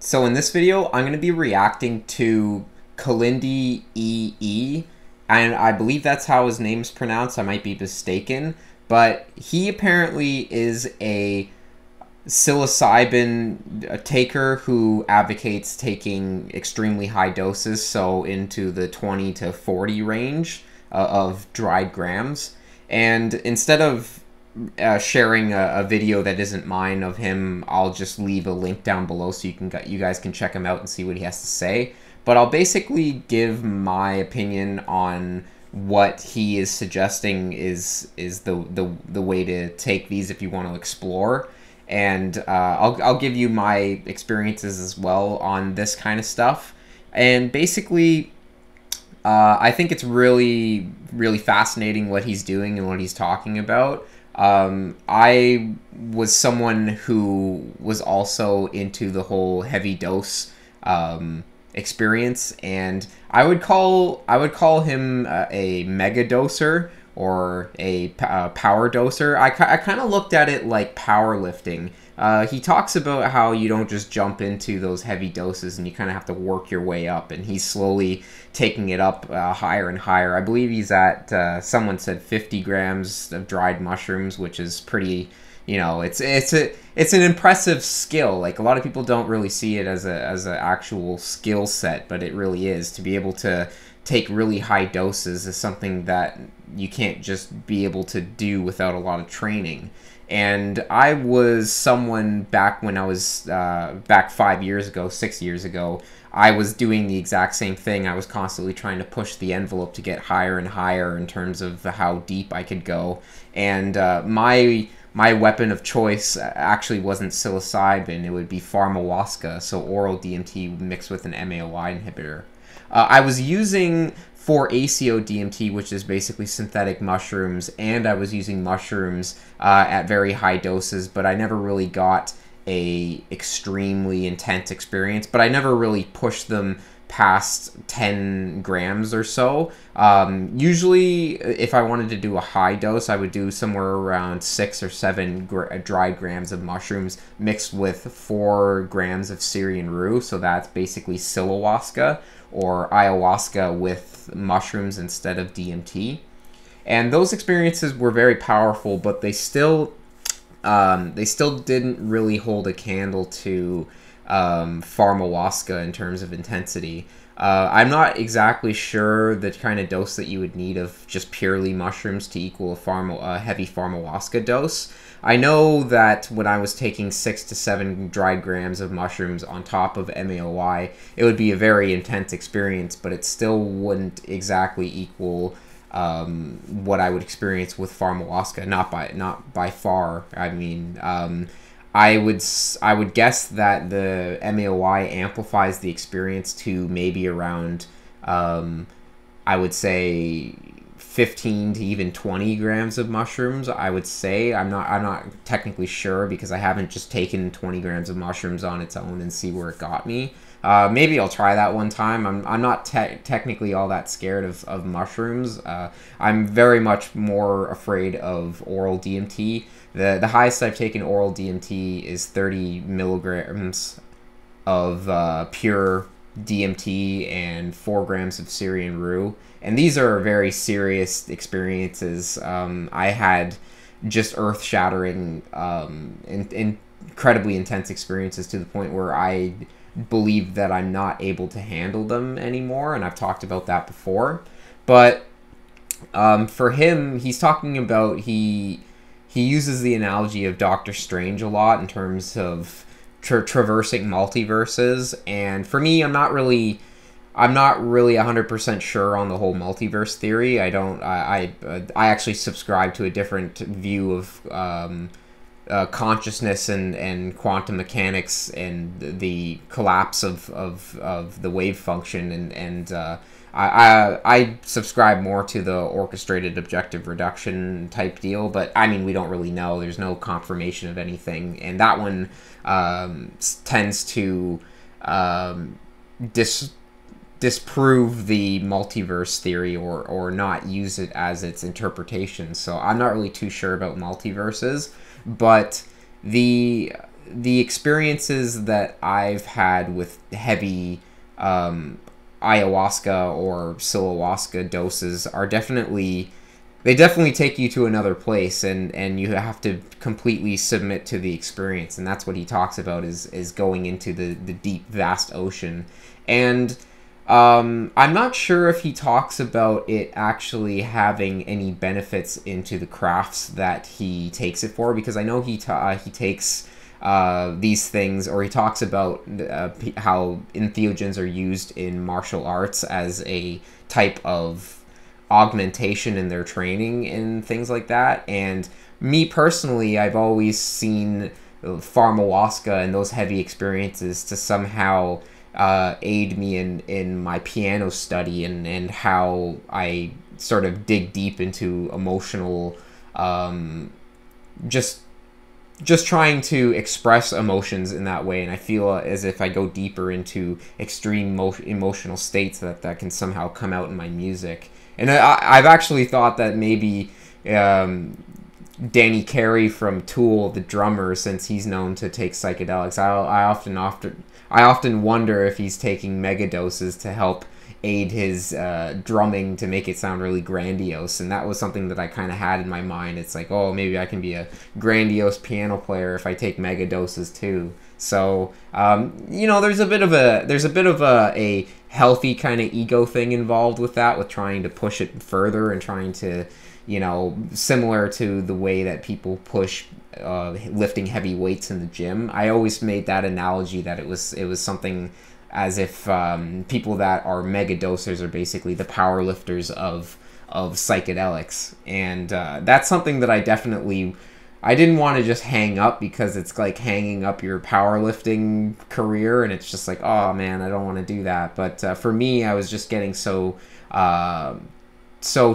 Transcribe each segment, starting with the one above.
So in this video, I'm going to be reacting to Kilindi Iyi, and I believe that's how his name's pronounced. I might be mistaken, but he apparently is a psilocybin taker who advocates taking extremely high doses, so into the 20 to 40 range of dried grams. And instead of sharing a video that isn't mine of him, I'll just leave a link down below so you guys can check him out and see what he has to say. But I'll basically give my opinion on what he is suggesting is the way to take these if you want to explore. And I'll give you my experiences as well on this kind of stuff. And basically, I think it's really, really fascinating what he's doing and what he's talking about. I was someone who was also into the whole heavy dose experience, and I would call him a mega doser or a power doser. I kind of looked at it like powerlifting. He talks about how you don't just jump into those heavy doses and you kind of have to work your way up, and he's slowly taking it up higher and higher. I believe he's at, someone said 50 grams of dried mushrooms, which is pretty, you know, it's an impressive skill. Like, a lot of people don't really see it as an actual skill set, but it really is. To be able to take really high doses is something that you can't just be able to do without a lot of training. And I was someone back when I was back 5 years ago, 6 years ago, I was doing the exact same thing. I was constantly trying to push the envelope to get higher and higher in terms of how deep I could go. And my weapon of choice actually wasn't psilocybin. It would be pharmawaska, so oral DMT mixed with an MAOI inhibitor. I was using 4-ACO DMT, which is basically synthetic mushrooms, and I was using mushrooms at very high doses, but I never really got a extremely intense experience, but I never really pushed them past 10 grams or so. Usually, if I wanted to do a high dose, I would do somewhere around 6 or 7 dried grams of mushrooms mixed with 4 grams of Syrian rue, so that's basically psilowaska or ayahuasca with mushrooms instead of DMT. And those experiences were very powerful, but they still didn't really hold a candle to pharmawaska in terms of intensity. I'm not exactly sure the kind of dose that you would need of just purely mushrooms to equal a heavy pharmawaska dose. I know that when I was taking 6 to 7 dried grams of mushrooms on top of MAOI, it would be a very intense experience, but it still wouldn't exactly equal what I would experience with pharmawaska. Not by far. I mean, I would guess that the MAOI amplifies the experience to maybe around, I would say 15 to even 20 grams of mushrooms. I would say I'm not technically sure because I haven't just taken 20 grams of mushrooms on its own and see where it got me. Maybe I'll try that one time. I'm not technically all that scared of mushrooms. I'm very much more afraid of oral DMT. The highest I've taken oral DMT is 30 milligrams of pure DMT and 4 grams of Syrian rue. And these are very serious experiences. I had just earth-shattering, incredibly intense experiences to the point where I believe that I'm not able to handle them anymore, and I've talked about that before. But for him, he's talking about, he uses the analogy of Doctor Strange a lot in terms of traversing multiverses, and for me, I'm not really 100% sure on the whole multiverse theory. I actually subscribe to a different view of consciousness and quantum mechanics and the collapse of the wave function, and I subscribe more to the orchestrated objective reduction type deal, but I mean, we don't really know. There's no confirmation of anything, and that one tends to disprove the multiverse theory or not use it as its interpretation. So I'm not really too sure about multiverses, but the the experiences that I've had with heavy ayahuasca or psilocybin doses are definitely, they definitely take you to another place, and you have to completely submit to the experience. And that's what he talks about, is going into the deep, vast ocean. And I'm not sure if he talks about it actually having any benefits into the crafts that he takes it for, because I know he takes these things, or he talks about how entheogens are used in martial arts as a type of augmentation in their training and things like that. And me personally, I've always seen pharmawaska and those heavy experiences to somehow aid me in my piano study, and how I sort of dig deep into emotional, just trying to express emotions in that way. And I feel as if I go deeper into extreme emotional states, that can somehow come out in my music. And I've actually thought that maybe Danny Carey from Tool, the drummer, since he's known to take psychedelics, I often wonder if he's taking megadoses to help aid his drumming to make it sound really grandiose. And that was something that I kind of had in my mind. It's like, oh, maybe I can be a grandiose piano player if I take megadoses too. So there's a bit of a healthy kind of ego thing involved with that, with trying to push it further and trying to, similar to the way that people push lifting heavy weights in the gym. I always made that analogy that it was something as if people that are mega dosers are basically the power lifters of psychedelics. And that's something that I didn't want to just hang up, because it's like hanging up your powerlifting career, and it's just like, oh man, I don't want to do that. But for me, I was just getting so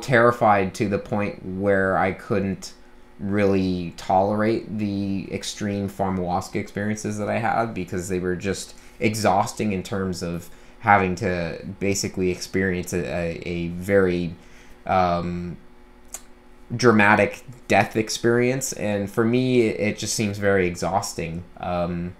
terrified to the point where I couldn't really tolerate the extreme pharmawaska experiences that I had, because they were just exhausting in terms of having to basically experience a very dramatic death experience. And for me, it just seems very exhausting. A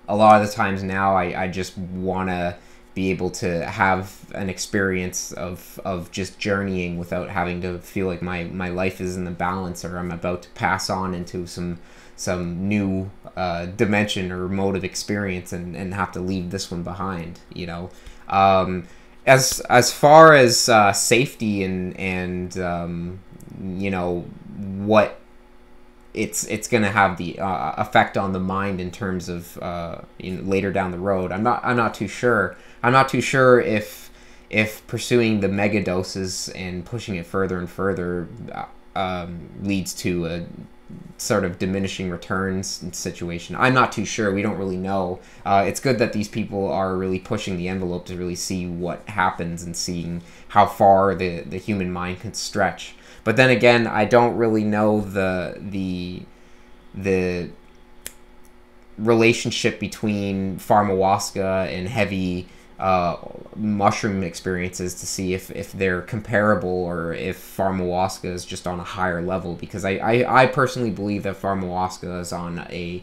lot of the times now, I just want to be able to have an experience of just journeying without having to feel like my life is in the balance, or I'm about to pass on into some new dimension or mode of experience, and have to leave this one behind. As far as safety and what it's going to have the effect on the mind in terms of later down the road, I'm not too sure. I'm not too sure if pursuing the mega doses and pushing it further and further leads to a sort of diminishing returns situation. I'm not too sure. We don't really know. It's good that these people are really pushing the envelope to really see what happens and seeing how far the human mind can stretch. But then again, I don't really know the relationship between pharmawaska and heavy mushroom experiences to see if they're comparable, or if pharmawaska is just on a higher level, because I personally believe that pharmawaska is on a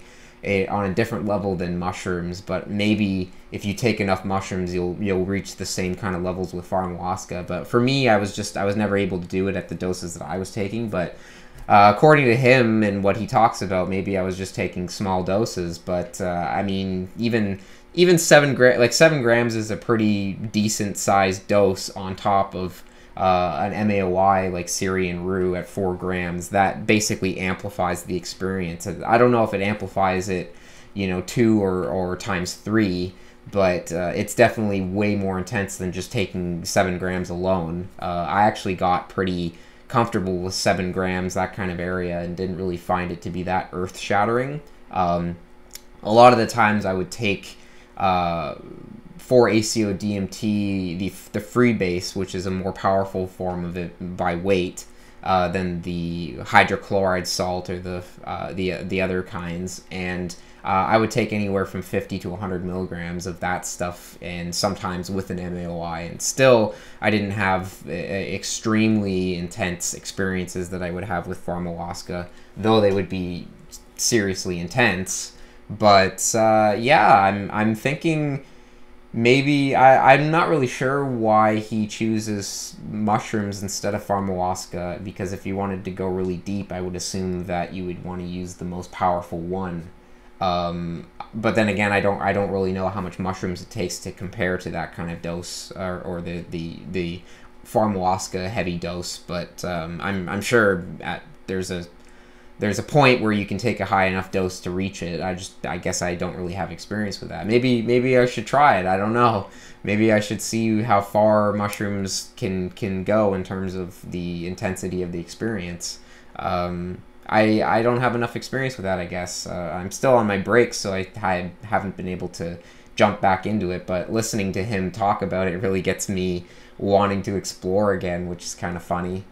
different level than mushrooms. But maybe if you take enough mushrooms, you'll reach the same kind of levels with pharmawaska. But for me, I was never able to do it at the doses that I was taking. But according to him and what he talks about, maybe I was just taking small doses. But I mean, even 7 grams is a pretty decent sized dose on top of an MAOI like Syrian Rue at 4 grams. That basically amplifies the experience. I don't know if it amplifies it, 2 or times 3, but it's definitely way more intense than just taking 7 grams alone. I actually got pretty comfortable with 7 grams, that kind of area, and didn't really find it to be that earth-shattering. A lot of the times I would take 4-ACO-DMT, the freebase, which is a more powerful form of it by weight than the hydrochloride salt or the other kinds, and I would take anywhere from 50 to 100 milligrams of that stuff, and sometimes with an MAOI, and still I didn't have extremely intense experiences that I would have with pharmawaska, though they would be seriously intense. But yeah, I'm thinking maybe I'm not really sure why he chooses mushrooms instead of pharmawaska, because if you wanted to go really deep, I would assume that you would want to use the most powerful one. But then again, I don't really know how much mushrooms it takes to compare to that kind of dose, or the pharmawaska heavy dose. But I'm sure there's a point where you can take a high enough dose to reach it. I guess I don't really have experience with that. Maybe I should try it. I don't know. Maybe I should see how far mushrooms can go in terms of the intensity of the experience. I don't have enough experience with that, I guess. I'm still on my break, so I haven't been able to jump back into it. But listening to him talk about it really gets me wanting to explore again, which is kind of funny.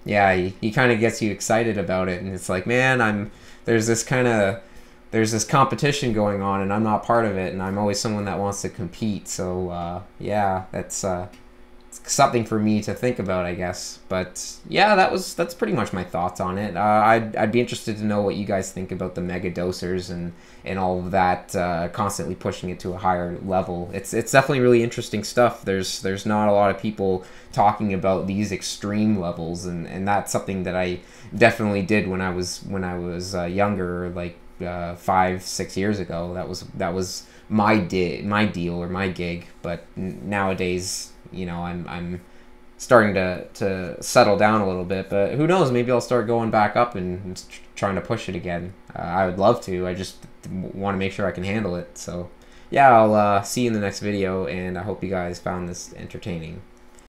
Yeah, he kind of gets you excited about it, and it's like, man, there's this kind of there's this competition going on, and I'm not part of it, and I'm always someone that wants to compete. So yeah, that's something for me to think about, I guess. But yeah, that's pretty much my thoughts on it. I'd be interested to know what you guys think about the mega dosers and all of that, constantly pushing it to a higher level. It's definitely really interesting stuff. There's not a lot of people talking about these extreme levels, and that's something that I definitely did when I was younger, like 5-6 years ago. That was my deal or my gig. But nowadays, I'm starting to settle down a little bit, but who knows, maybe I'll start going back up and trying to push it again. I would love to. I just want to make sure I can handle it. So yeah, I'll see you in the next video, and I hope you guys found this entertaining.